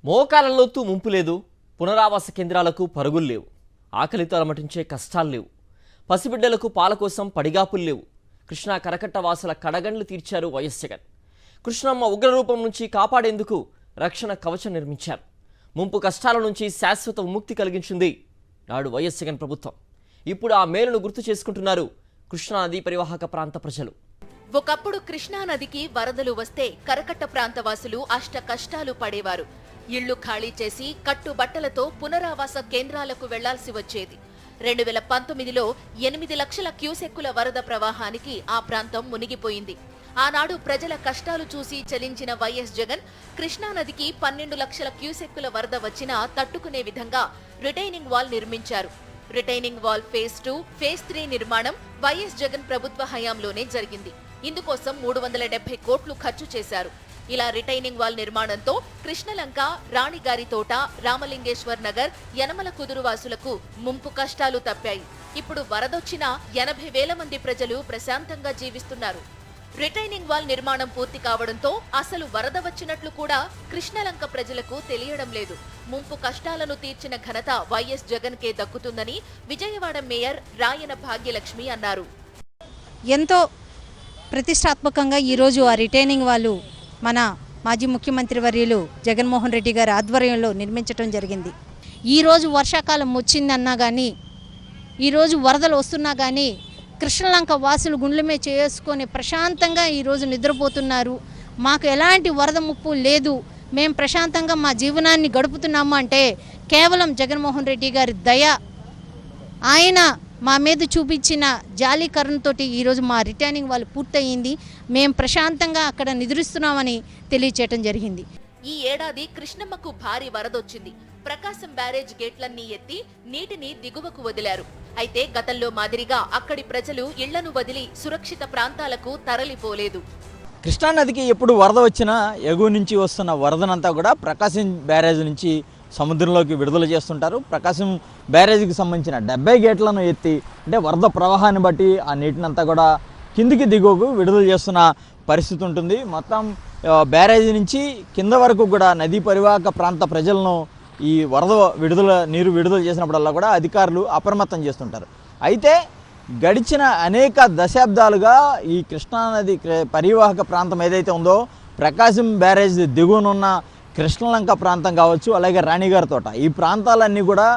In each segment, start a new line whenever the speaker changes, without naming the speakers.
మోకాళ్ళలోతూ ముంపు లేదు, పునరావాస కేంద్రాలకు పరుగులు లేవు, ఆకలితో అలమటించే కష్టాలు లేవు, పసిబిడ్డలకు పాల కోసం పడిగాపులు లేవు. కృష్ణా కరకట్టవాసుల కడగండ్లు తీర్చారు వైఎస్ జగన్. కృష్ణమ్మ ఉగ్రరూపం నుంచి కాపాడేందుకు రక్షణ కవచం నిర్మించారు. ముంపు కష్టాల నుంచి శాశ్వత విముక్తి కలిగించింది నాడు వైఎస్ జగన్ ప్రభుత్వం. ఇప్పుడు ఆ మేలును గుర్తు చేసుకుంటున్నారు కృష్ణా నదీ పరివాహక ప్రాంత ప్రజలు.
ఒకప్పుడు కృష్ణానదికి వరదలు వస్తే కరకట్ట ప్రాంతవాసులు అష్ట కష్టాలు పడేవారు. ఇళ్లు ఖాళీ చేసి కట్టుబట్టలతో పునరావాస కేంద్రాలకు వెళ్లాల్సి వచ్చేది. 2019లో 8 లక్షల క్యూసెక్కుల వరద ప్రవాహానికి ఆ ప్రాంతం మునిగిపోయింది. ఆనాడు ప్రజల కష్టాలు చూసి చలించిన వైఎస్ జగన్ కృష్ణానదికి 12 లక్షల క్యూసెక్కుల వరద వచ్చినా తట్టుకునే విధంగా రిటైనింగ్ వాల్ నిర్మించారు. రిటైనింగ్ వాల్ ఫేజ్ 2, ఫేజ్ 3 నిర్మాణం వైఎస్ జగన్ ప్రభుత్వ హయాంలోనే జరిగింది. ఇందుకోసం 370 కోట్లు ఖర్చు చేశారు. ఇలా రిటైనింగ్ వాల్ నిర్మాణంతో కృష్ణలంక, రాణిగారి తోట, రామలింగేశ్వర్ నగర్, యనమల కుదురు వాసులకు ముంపు కష్టాలు తప్పాయి. ఇప్పుడు వరదొచ్చినా 80,000 మంది ప్రజలు ప్రశాంతంగా జీవిస్తున్నారు. రిటైనింగ్ వాల్ నిర్మాణం పూర్తి కావడంతో అసలు వరద వచ్చినట్లు కూడా కృష్ణలంక ప్రజలకు తెలియడం లేదు. ముంపు కష్టాలను తీర్చిన ఘనత వైఎస్ జగన్ కే దక్కుతుందని విజయవాడ మేయర్ రాయన భాగ్యలక్ష్మి అన్నారు.
ఎంతో ప్రతిష్టాత్మకంగా ఈరోజు ఆ రిటైనింగ్ వాళ్ళు మన మాజీ ముఖ్యమంత్రి వర్యులు జగన్మోహన్ రెడ్డి గారి ఆధ్వర్యంలో నిర్మించడం జరిగింది. ఈరోజు వర్షాకాలం వచ్చిందన్నా కానీ, ఈరోజు వరదలు వస్తున్నా కానీ కృష్ణలంక వాసులు గుండ్లమే చేసుకొని ప్రశాంతంగా ఈరోజు నిద్రపోతున్నారు. మాకు ఎలాంటి వరద ముప్పు లేదు, మేము ప్రశాంతంగా మా జీవనాన్ని గడుపుతున్నాము అంటే కేవలం జగన్మోహన్ రెడ్డి గారి దయ, ఆయన మా మీద చూపించిన జాలి కరుణతోటి ఈరోజు మా రిటైనింగ్ వాళ్ళు పూర్తయింది. మేము ప్రశాంతంగా అక్కడ నిద్రిస్తున్నామని తెలియచేయటం జరిగింది.
ఈ ఏడాది కృష్ణమ్మకు భారీ వరదొచ్చింది. ప్రకాశం బ్యారేజ్ గేట్లన్నీ ఎత్తి నీటిని దిగువకు వదిలారు. అయితే గతంలో మాదిరిగా అక్కడి ప్రజలు ఇళ్లను వదిలి సురక్షిత ప్రాంతాలకు తరలిపోలేదు.
కృష్ణానదికి ఎప్పుడు వరద వచ్చినా ఎగువ నుంచి వస్తున్న వరదనంతా కూడా ప్రకాశం బ్యారేజ్ నుంచి సముద్రంలోకి విడుదల చేస్తుంటారు. ప్రకాశం బ్యారేజీకి సంబంధించిన 70 గేట్లను ఎత్తి, అంటే వరద ప్రవాహాన్ని బట్టి ఆ నీటినంతా కూడా కిందికి దిగువకు విడుదల చేస్తున్న పరిస్థితి ఉంటుంది. మొత్తం బ్యారేజీ నుంచి కింద వరకు కూడా నదీ పరివాహక ప్రాంత ప్రజలను ఈ వరద నీరు విడుదల చేసినప్పుడల్లా కూడా అధికారులు అప్రమత్తం చేస్తుంటారు. అయితే గడిచిన అనేక దశాబ్దాలుగా ఈ కృష్ణానది పరివాహక ప్రాంతం ఏదైతే ఉందో, ప్రకాశం బ్యారేజ్ దిగువనున్న కృష్ణలంక ప్రాంతం కావచ్చు, అలాగే రాణిగారి తోట, ఈ ప్రాంతాలన్నీ కూడా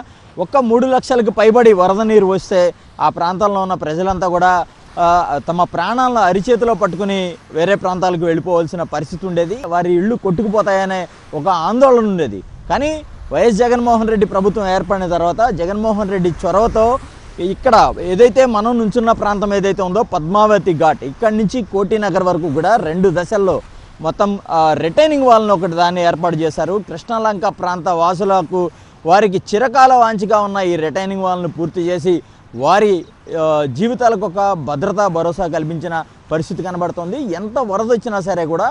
3 లక్షలకు పైబడి వరద నీరు వస్తే ఆ ప్రాంతంలో ఉన్న ప్రజలంతా కూడా తమ ప్రాణాలను అరిచేతిలో పట్టుకుని వేరే ప్రాంతాలకు వెళ్ళిపోవాల్సిన పరిస్థితి ఉండేది. వారి ఇళ్ళు కొట్టుకుపోతాయనే ఒక ఆందోళన ఉండేది. కానీ వైఎస్ జగన్మోహన్ రెడ్డి ప్రభుత్వం ఏర్పడిన తర్వాత జగన్మోహన్ రెడ్డి చొరవతో ఇక్కడ ఏదైతే మనం నుంచున్న ప్రాంతం ఏదైతే ఉందో పద్మావతి ఘాట్, ఇక్కడి నుంచి కోటినగర్ వరకు కూడా 2 దశల్లో మొత్తం రిటైనింగ్ వాల్ని ఒకటి దాన్ని ఏర్పాటు చేశారు. కృష్ణలంక ప్రాంత వాసులకు వారికి చిరకాల వాంఛగా ఉన్న ఈ రిటైనింగ్ వాల్ను పూర్తి చేసి వారి జీవితాలకు ఒక భద్రతా భరోసా కల్పించిన పరిస్థితి కనబడుతుంది. ఎంత వరద వచ్చినా సరే కూడా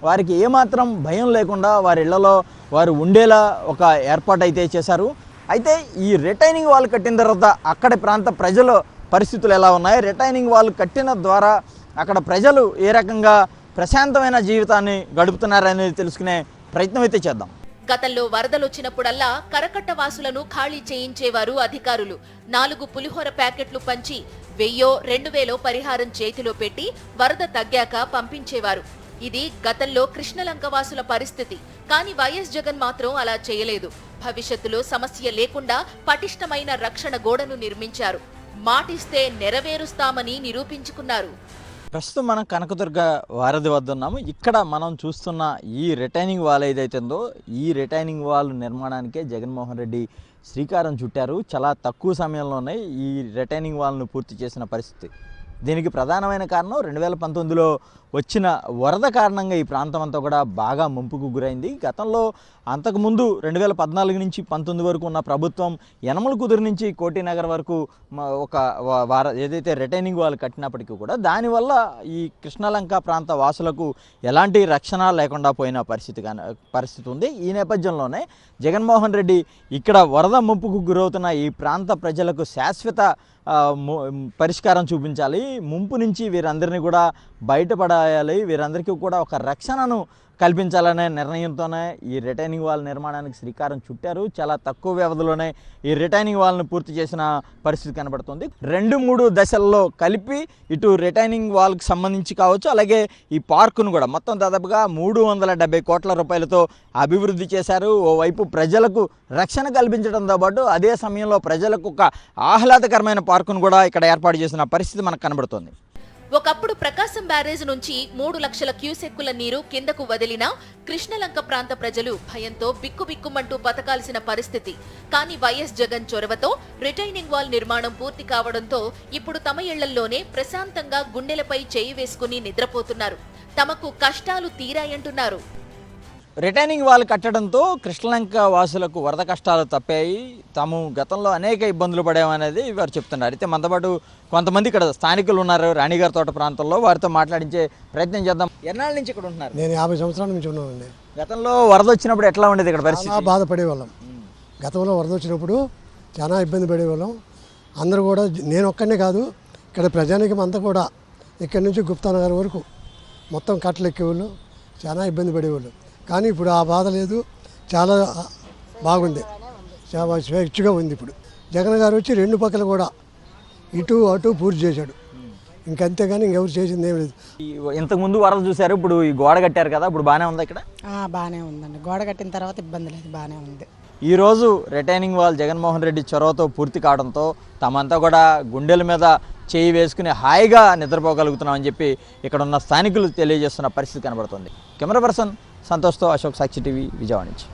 వారికి ఏమాత్రం భయం లేకుండా వారి ఇళ్లలో వారు ఉండేలా ఒక ఏర్పాటు అయితే చేశారు. అయితే ఈ రిటైనింగ్ వాల్ కట్టిన తర్వాత అక్కడి ప్రాంత ప్రజల పరిస్థితులు ఎలా ఉన్నాయి, రిటైనింగ్ వాల్ కట్టిన ద్వారా అక్కడ ప్రజలు ఏ రకంగా ప్రశాంతమైన జీవితాన్ని గడుపుతున్నారనేది తెలుసుకునే ప్రయత్నం అయితే చేద్దాం.
గతంలో వరదలొచ్చినప్పుడల్లా కరకట్ట వాసులను ఖాళీ చేయించేవారు అధికారులు. 4 పులిహోర ప్యాకెట్లు పంచి 1000-2000 పరిహారం చేతిలో పెట్టి వరద తగ్గాక పంపించేవారు. ఇది గతంలో కృష్ణలంక వాసుల పరిస్థితి. కానీ వైఎస్ జగన్ మాత్రం అలా చేయలేదు. భవిష్యత్తులో సమస్య లేకుండా పటిష్టమైన రక్షణ గోడను నిర్మించారు. మాటిస్తే నెరవేరుస్తామని నిరూపించుకున్నారు.
ప్రస్తుతం మనం కనకదుర్గ వారధి వద్ద ఉన్నాము. ఇక్కడ మనం చూస్తున్న ఈ రిటైనింగ్ వాల్ ఏదైతే ఉందో, ఈ రిటైనింగ్ వాల్ నిర్మాణానికే జగన్మోహన్ రెడ్డి శ్రీకారం చుట్టారు. చాలా తక్కువ సమయంలోనే ఈ రిటైనింగ్ వాల్ను పూర్తి చేసిన పరిస్థితి. దీనికి ప్రధానమైన కారణం 2019లో వచ్చిన వరద కారణంగా ఈ ప్రాంతం అంతా కూడా బాగా ముంపుకు గురైంది. గతంలో అంతకుముందు 2014 నుంచి 19 వరకు ఉన్న ప్రభుత్వం యనమల కుదురు నుంచి కోటినగర్ వరకు ఒక ఏదైతే రిటైనింగ్ వాల్ కట్టినప్పటికీ కూడా దానివల్ల ఈ కృష్ణలంక ప్రాంత వాసులకు ఎలాంటి రక్షణ లేకుండా పోయిన పరిస్థితి ఉంది. ఈ నేపథ్యంలోనే జగన్మోహన్ రెడ్డి ఇక్కడ వరద ముంపుకు గురవుతున్న ఈ ప్రాంత ప్రజలకు శాశ్వత పరిష్కారం చూపించాలి, ముంపు నుంచి వీరందరినీ కూడా బయటపడాలి, వీరందరికీ కూడా ఒక రక్షణను కల్పించాలనే నిర్ణయంతోనే ఈ రిటైనింగ్ వాల్ నిర్మాణానికి శ్రీకారం చుట్టారు. చాలా తక్కువ వ్యవధిలోనే ఈ రిటైనింగ్ వాల్ను పూర్తి చేసిన పరిస్థితి కనబడుతుంది. 2-3 దశల్లో కలిపి ఇటు రిటైనింగ్ వాల్కి సంబంధించి కావచ్చు, అలాగే ఈ పార్కును కూడా మొత్తం దాదాపుగా 370 కోట్ల రూపాయలతో అభివృద్ధి చేశారు. ఓవైపు ప్రజలకు రక్షణ కల్పించడంతో పాటు అదే సమయంలో ప్రజలకు ఒక ఆహ్లాదకరమైన పార్కును కూడా ఇక్కడ ఏర్పాటు చేసిన పరిస్థితి మనకు కనబడుతుంది.
ఒకప్పుడు ప్రకాశం బ్యారేజ్ నుంచి 3 లక్షల క్యూసెక్కుల నీరు కిందకు వదిలినా కృష్ణలంక ప్రాంత ప్రజలు భయంతో బిక్కుబిక్కుమంటూ బతకాల్సిన పరిస్థితి. కానీ వైఎస్ జగన్ చొరవతో రిటైనింగ్ వాల్ నిర్మాణం పూర్తి కావడంతో ఇప్పుడు తమ ఇళ్లల్లోనే ప్రశాంతంగా గుండెలపై చేయి వేసుకుని నిద్రపోతున్నారు. తమకు కష్టాలు తీరాయంటున్నారు.
రిటైనింగ్ వాల్ కట్టడంతో కృష్ణలంక వాసులకు వరద కష్టాలు తప్పాయి. తాము గతంలో అనేక ఇబ్బందులు పడామనేది వారు చెప్తున్నారు. అయితే మనతో పాటు కొంతమంది ఇక్కడ స్థానికులు ఉన్నారు రాణిగారి తోట ప్రాంతంలో, వారితో మాట్లాడించే ప్రయత్నం చేద్దాం. ఎన్నాళ్ళ నుంచి ఇక్కడ ఉంటున్నారు?
నేను 50 సంవత్సరాల నుంచి ఉన్నానండి.
గతంలో వరద వచ్చినప్పుడు ఎట్లా ఉండేది ఇక్కడ పరిస్థితి?
చాలా బాధపడేవాళ్ళం. గతంలో వరద వచ్చినప్పుడు చాలా ఇబ్బంది పడేవాళ్ళం. అందరూ కూడా, నేను ఒక్కనే కాదు, ఇక్కడ ప్రజానికం అంతా కూడా ఇక్కడి నుంచి గుప్తానగర్ వరకు మొత్తం కట్టలు ఎక్కేవాళ్ళు, చాలా ఇబ్బంది పడేవాళ్ళు. కానీ ఇప్పుడు ఆ బాధ లేదు, చాలా బాగుంది, చాలా స్వేచ్ఛగా ఉంది. ఇప్పుడు జగన్ గారు వచ్చి 2 పక్కలు కూడా ఇటు అటు పూర్తి చేశాడు. ఇంకంతేగాని ఇంకెవరు చేసింది ఏం లేదు.
ఇంతకుముందు వరద చూశారు, ఇప్పుడు ఈ గోడ కట్టారు కదా, ఇప్పుడు బాగానే ఉంది ఇక్కడ?
బాగానే ఉందండి. గోడ కట్టిన తర్వాత ఇబ్బంది లేదు, బాగానే ఉంది.
ఈరోజు రిటైనింగ్ వాల్ జగన్మోహన్ రెడ్డి చొరవతో పూర్తి కావడంతో తమంతా కూడా గుండెల మీద చేయి వేసుకుని హాయిగా నిద్రపోగలుగుతున్నామని చెప్పి ఇక్కడ ఉన్న స్థానికులు తెలియజేస్తున్న పరిస్థితి కనబడుతుంది. కెమెరా పర్సన్ సంతోష్తో అశోక్, సాక్షి టీవీ, విజయవాడ నుంచి.